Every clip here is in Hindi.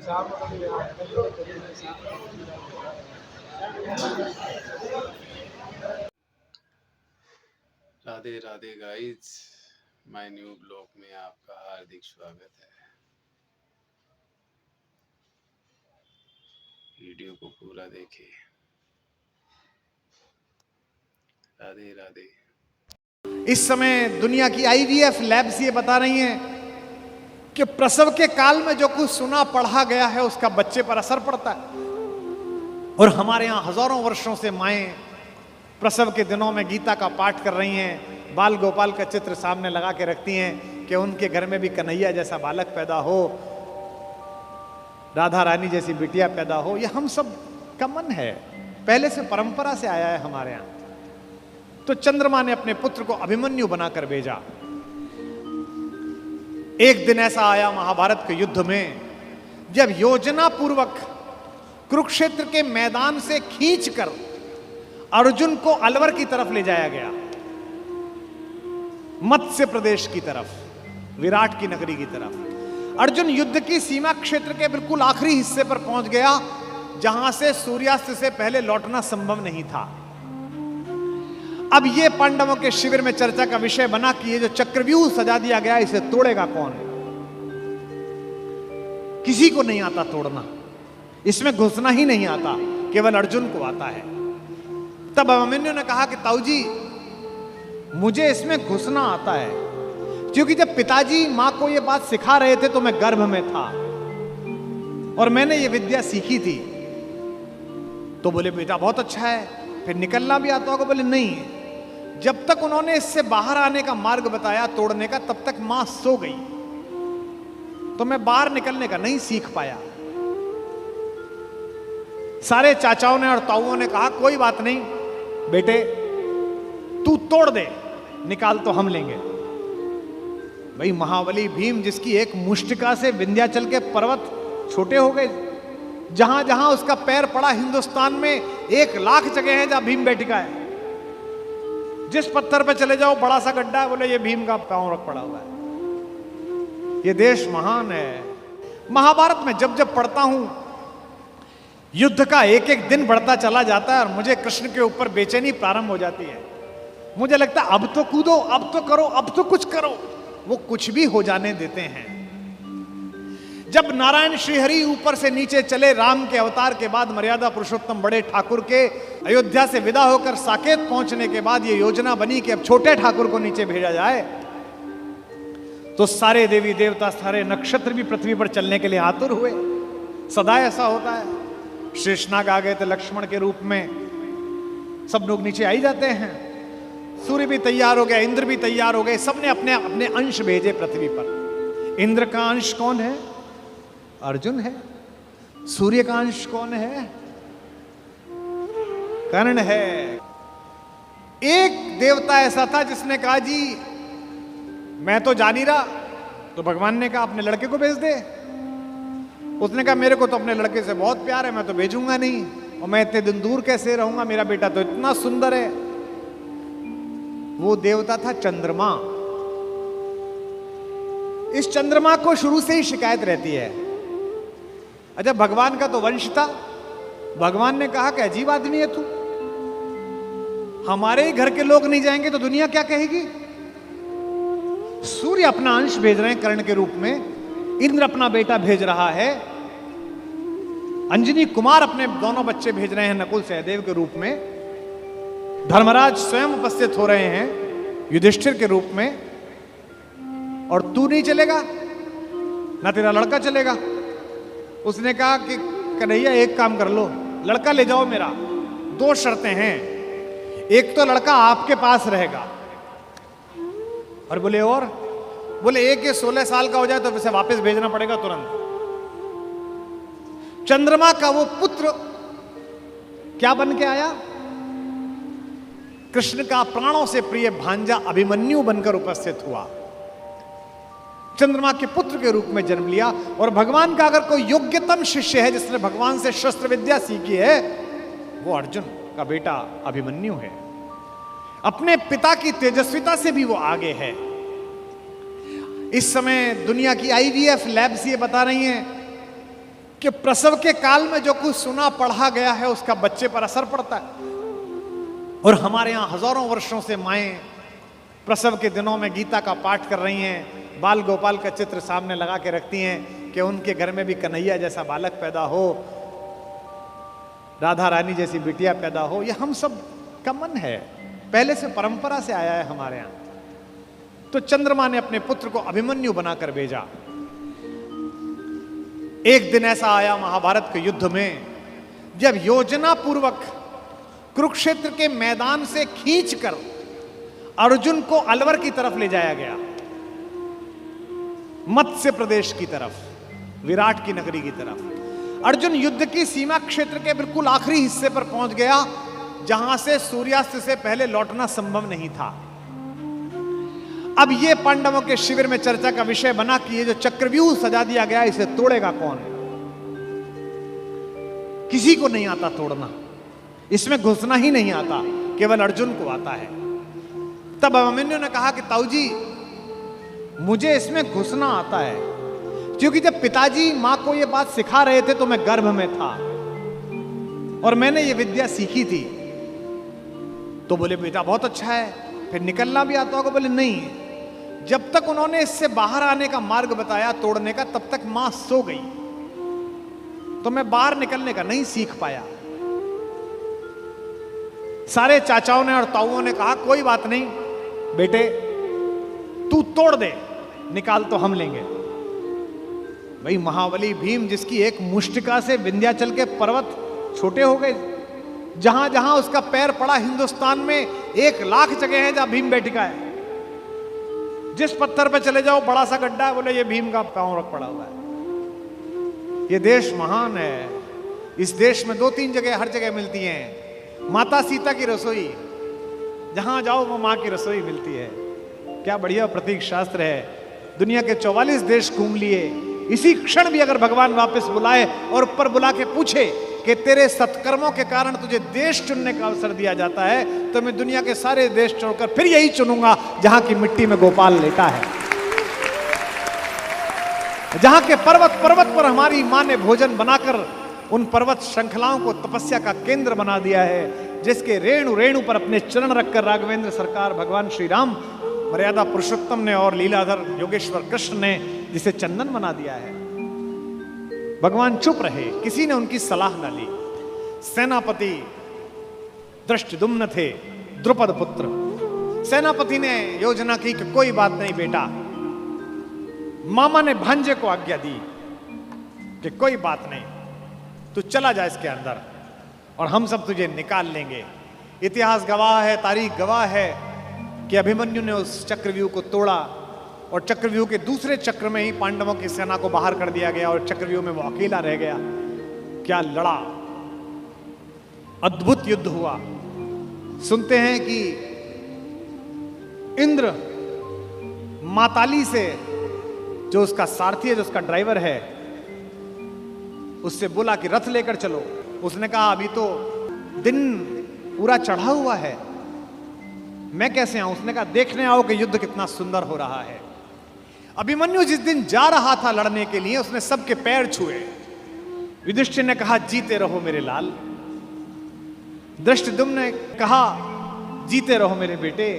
Radhe Radhe guys, my new blog में आपका हार्दिक स्वागत है। वीडियो को पूरा देखें। राधे राधे। इस समय दुनिया की आईवीएफ लैब्स ये बता रही हैं कि प्रसव के काल में जो कुछ सुना पढ़ा गया है उसका बच्चे पर असर पड़ता है। और हमारे यहाँ हजारों वर्षों से माएं प्रसव के दिनों में गीता का पाठ कर रही हैं, बाल गोपाल का चित्र सामने लगा के रखती हैं कि उनके घर में भी कन्हैया जैसा बालक पैदा हो, राधा रानी जैसी बिटिया पैदा हो। ये हम सब का मन है, पहले से परंपरा से आया है हमारे यहाँ। तो चंद्रमा ने अपने पुत्र को अभिमन्यु बनाकर भेजा। एक दिन ऐसा आया महाभारत के युद्ध में, जब योजना पूर्वक कुरुक्षेत्र के मैदान से खींचकर अर्जुन को अलवर की तरफ ले जाया गया, मत्स्य प्रदेश की तरफ, विराट की नगरी की तरफ। अर्जुन युद्ध की सीमा क्षेत्र के बिल्कुल आखिरी हिस्से पर पहुंच गया, जहां से सूर्यास्त से पहले लौटना संभव नहीं था। अब यह पांडवों के शिविर में चर्चा का विषय बना कि ये जो चक्रव्यूह सजा दिया गया इसे तोड़ेगा कौन। किसी को नहीं आता तोड़ना, इसमें घुसना ही नहीं आता, केवल अर्जुन को आता है। तब अभिमन्यु ने कहा कि ताऊजी मुझे इसमें घुसना आता है, क्योंकि जब पिताजी मां को यह बात सिखा रहे थे तो मैं गर्भ में था और मैंने ये विद्या सीखी थी। तो बोले बेटा बहुत अच्छा है, फिर निकलना भी आता होगा। बोले नहीं, जब तक उन्होंने इससे बाहर आने का मार्ग बताया तोड़ने का, तब तक मां सो गई, तो मैं बाहर निकलने का नहीं सीख पाया। सारे चाचाओं ने और ताऊओं ने कहा कोई बात नहीं बेटे, तू तोड़ दे, निकाल तो हम लेंगे। भाई महाबली भीम, जिसकी एक मुष्टिका से विंध्याचल के पर्वत छोटे हो गए, जहां जहां उसका पैर पड़ा हिंदुस्तान में 1,00,000 जगह है जहां भीम बैठिका है। जिस पत्थर पे चले जाओ बड़ा सा गड्ढा है, बोले ये भीम का पांव रख पड़ा हुआ है। ये देश महान है। महाभारत में जब जब पढ़ता हूं, युद्ध का एक एक दिन बढ़ता चला जाता है और मुझे कृष्ण के ऊपर बेचैनी प्रारंभ हो जाती है। मुझे लगता है अब तो कूदो, अब तो करो, अब तो कुछ करो। वो कुछ भी हो जाने देते हैं। जब नारायण श्रीहरि ऊपर से नीचे चले, राम के अवतार के बाद मर्यादा पुरुषोत्तम बड़े ठाकुर के अयोध्या से विदा होकर साकेत पहुंचने के बाद ये योजना बनी कि अब छोटे ठाकुर को नीचे भेजा जाए, तो सारे देवी देवता, सारे नक्षत्र भी पृथ्वी पर चलने के लिए आतुर हुए। सदा ऐसा होता है। शेषनाग आ गए थे लक्ष्मण के रूप में, सब लोग नीचे आई जाते हैं। सूर्य भी तैयार हो गया, इंद्र भी तैयार हो गए, सबने अपने अपने अंश भेजे पृथ्वी पर। इंद्र का अंश कौन है? अर्जुन है। सूर्य का अंश कौन है? कर्ण है। एक देवता ऐसा था जिसने कहा जी मैं तो जा नहीं रहा, तो भगवान ने कहा अपने लड़के को भेज दे। उसने कहा मेरे को तो अपने लड़के से बहुत प्यार है, मैं तो भेजूंगा नहीं, और मैं इतने दिन दूर कैसे रहूंगा, मेरा बेटा तो इतना सुंदर है। वो देवता था चंद्रमा। इस चंद्रमा को शुरू से ही शिकायत रहती है। अच्छा, भगवान का तो वंश था। भगवान ने कहा कि अजीब आदमी है तू, हमारे ही घर के लोग नहीं जाएंगे तो दुनिया क्या कहेगी। सूर्य अपना अंश भेज रहे हैं कर्ण के रूप में, इंद्र अपना बेटा भेज रहा है, अंजनी कुमार अपने दोनों बच्चे भेज रहे हैं नकुल सहदेव के रूप में, धर्मराज स्वयं उपस्थित हो रहे हैं युधिष्ठिर के रूप में, और तू नहीं चलेगा ना तेरा लड़का चलेगा। उसने कहा कि कन्हैया एक काम कर लो, लड़का ले जाओ मेरा, 2 शर्तें हैं। एक तो लड़का आपके पास रहेगा, और बोले एक ये 16 साल का हो जाए तो उसे वापस भेजना पड़ेगा तुरंत। चंद्रमा का वो पुत्र क्या बन के आया? कृष्ण का प्राणों से प्रिय भांजा अभिमन्यु बनकर उपस्थित हुआ। चंद्रमा के पुत्र के रूप में जन्म लिया। और भगवान का अगर कोई योग्यतम शिष्य है जिसने भगवान से शस्त्र विद्या सीखी है, वो अर्जुन का बेटा अभिमन्यु है। अपने पिता की तेजस्विता से भी वो आगे है। इस समय दुनिया की आईवीएफ लैब्स ये बता रही हैं कि प्रसव के काल में जो कुछ सुना पढ़ा गया है उसका बच्चे पर असर पड़ता है। और हमारे यहां हजारों वर्षों से माएं प्रसव के दिनों में गीता का पाठ कर रही हैं, बाल गोपाल का चित्र सामने लगा के रखती हैं कि उनके घर में भी कन्हैया जैसा बालक पैदा हो, राधा रानी जैसी बिटिया पैदा हो। यह हम सब का मन है, पहले से परंपरा से आया है हमारे यहां। तो चंद्रमा ने अपने पुत्र को अभिमन्यु बनाकर भेजा। एक दिन ऐसा आया महाभारत के युद्ध में, जब योजना पूर्वक कुरुक्षेत्र के मैदान से खींचकर अर्जुन को अलवर की तरफ ले जाया गया, मत्स्य प्रदेश की तरफ, विराट की नगरी की तरफ। अर्जुन युद्ध की सीमा क्षेत्र के बिल्कुल आखिरी हिस्से पर पहुंच गया, जहां से सूर्यास्त से पहले लौटना संभव नहीं था। अब यह पांडवों के शिविर में चर्चा का विषय बना कि ये जो चक्रव्यूह सजा दिया गया इसे तोड़ेगा कौन। किसी को नहीं आता तोड़ना, इसमें घुसना ही नहीं आता, केवल अर्जुन को आता है। तब अभिमन्यु ने कहा कि ताऊ जी मुझे इसमें घुसना आता है, क्योंकि जब पिताजी मां को यह बात सिखा रहे थे तो मैं गर्भ में था और मैंने ये विद्या सीखी थी। तो बोले बेटा बहुत अच्छा है, फिर निकलना भी आता होगा। बोले नहीं, जब तक उन्होंने इससे बाहर आने का मार्ग बताया तोड़ने का, तब तक मां सो गई, तो मैं बाहर निकलने का नहीं सीख पाया। सारे चाचाओं ने और ताऊओं ने कहा कोई बात नहीं बेटे, तू तोड़ दे, निकाल तो हम लेंगे। भाई महाबली भीम जिसकी एक मुष्टिका से विंध्याचल के पर्वत छोटे हो गए, जहां जहां उसका पैर पड़ा हिंदुस्तान में 1,00,000 जगह है जहां भीम बैठिका है। जिस पत्थर पे चले जाओ बड़ा सा गड्ढा है, बोले ये भीम का पांव रख पड़ा हुआ है। ये देश महान है, इस देश में 2-3 जगह हर जगह मिलती हैं। माता सीता की रसोई, जहां जाओ वो मां की रसोई मिलती है। क्या बढ़िया प्रतीक शास्त्र है। दुनिया के 44 देश घूम लिए, इसी क्षण भी अगर भगवान वापस बुलाए और ऊपर बुला के पूछे कि तेरे सत्कर्मों के कारण तुझे देश चुनने का अवसर दिया जाता है, तो मैं दुनिया के सारे देश छोड़कर फिर यही चुनूंगा जहां की मिट्टी में गोपाल लेटा है, जहां के पर्वत पर्वत पर हमारी मां ने भोजन बनाकर उन पर्वत श्रृंखलाओं को तपस्या का केंद्र बना दिया है, जिसके रेणु रेणु पर अपने चरण रखकर राघवेंद्र सरकार भगवान श्री राम मर्यादा पुरुषोत्तम ने और लीलाधर योगेश्वर कृष्ण ने जिसे चंदन बना दिया है। भगवान चुप रहे, किसी ने उनकी सलाह ना ली। सेनापति दृष्टद्युम्न थे, द्रुपद पुत्र। सेनापति ने योजना की कि कोई बात नहीं बेटा, मामा ने भांजे को आज्ञा दी कि कोई बात नहीं, तू चला जा इसके अंदर और हम सब तुझे निकाल लेंगे। इतिहास गवाह है, तारीख गवाह है कि अभिमन्यु ने उस चक्रव्यूह को तोड़ा और चक्रव्यूह के दूसरे चक्र में ही पांडवों की सेना को बाहर कर दिया गया और चक्रव्यूह में वो अकेला रह गया। क्या लड़ा, अद्भुत युद्ध हुआ। सुनते हैं कि इंद्र माताली से, जो उसका सारथी है, जो उसका ड्राइवर है, उससे बोला कि रथ लेकर चलो। उसने कहा अभी तो दिन पूरा चढ़ा हुआ है, मैं कैसे आऊं। उसने कहा देखने आओ कि युद्ध कितना सुंदर हो रहा है। अभिमन्यु जिस दिन जा रहा था लड़ने के लिए, उसने सबके पैर छुए। युधिष्ठिर ने कहा जीते रहो मेरे लाल। धृष्टद्युम्न ने कहा जीते रहो मेरे बेटे।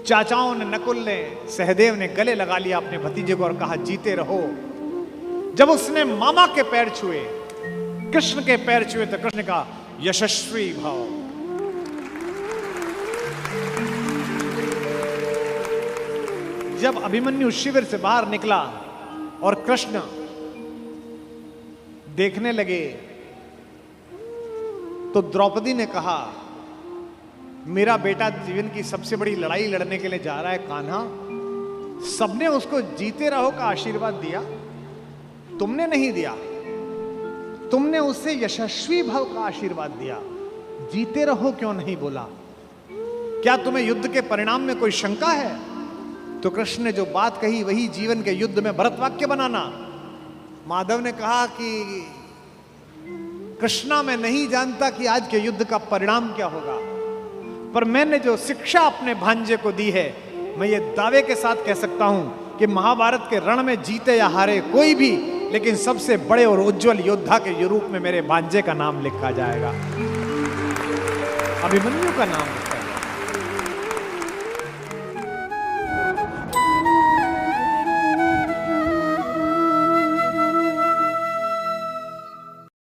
चाचाओं ने, नकुल ने, सहदेव ने गले लगा लिया अपने भतीजे को और कहा जीते रहो। जब उसने मामा के पैर छुए, कृष्ण के पैर छुए, तो कृष्ण ने कहा यशस्वी भाव। जब अभिमन्यु शिविर से बाहर निकला और कृष्ण देखने लगे, तो द्रौपदी ने कहा मेरा बेटा जीवन की सबसे बड़ी लड़ाई लड़ने के लिए जा रहा है कान्हा, सबने उसको जीते रहो का आशीर्वाद दिया, तुमने नहीं दिया। तुमने उससे यशस्वी भव का आशीर्वाद दिया, जीते रहो क्यों नहीं बोला? क्या तुम्हें युद्ध के परिणाम में कोई शंका है? तो कृष्ण ने जो बात कही वही जीवन के युद्ध में भरत वाक्य बनाना। माधव ने कहा कि कृष्णा मैं नहीं जानता कि आज के युद्ध का परिणाम क्या होगा, पर मैंने जो शिक्षा अपने भांजे को दी है, मैं ये दावे के साथ कह सकता हूं कि महाभारत के रण में जीते या हारे कोई भी लेकिन सबसे बड़े और उज्जवल योद्धा के रूप में मेरे भांजे का नाम लिखा जाएगा, अभिमन्यु का नाम।